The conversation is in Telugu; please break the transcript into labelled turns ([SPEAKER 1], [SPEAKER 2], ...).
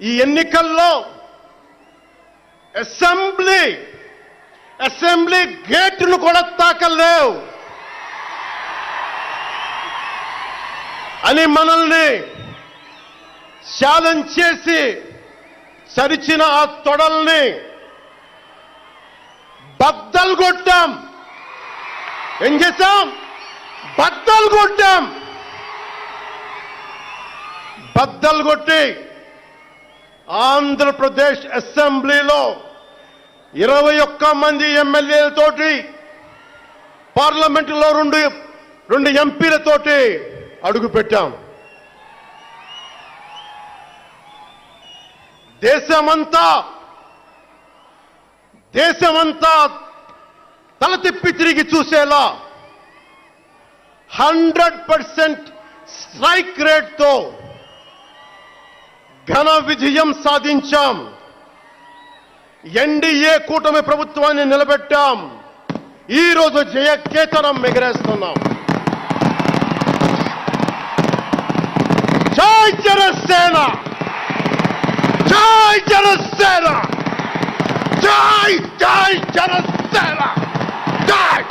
[SPEAKER 1] ఈ ఎన్నికల్లో అసెంబ్లీ గేటును కూడా తాకలేవు అని మనల్ని ఛాలెంజ్ చేసి సరిచిన ఆ తొడల్ని బద్దలు కొట్టాం. ఏం చేశాం? బద్దలు కొట్టాం. బద్దలు కొట్టి ఆంధ్రప్రదేశ్ అసెంబ్లీలో 21 మంది ఎమ్మెల్యేలతోటి, పార్లమెంటులో రెండు ఎంపీలతోటి అడుగు పెట్టాం. దేశమంతా తల తిప్పి తిరిగి చూసేలా 100% స్ట్రైక్ రేట్తో ఘన విజయం సాధించాం. ఎన్డీఏ కూటమి ప్రభుత్వాన్ని నిలబెట్టాం. ఈ రోజు జయకేతనం ఎగరేస్తున్నాం. జై జనసేన, జై జనసేన, జై జై జనసేన, జై.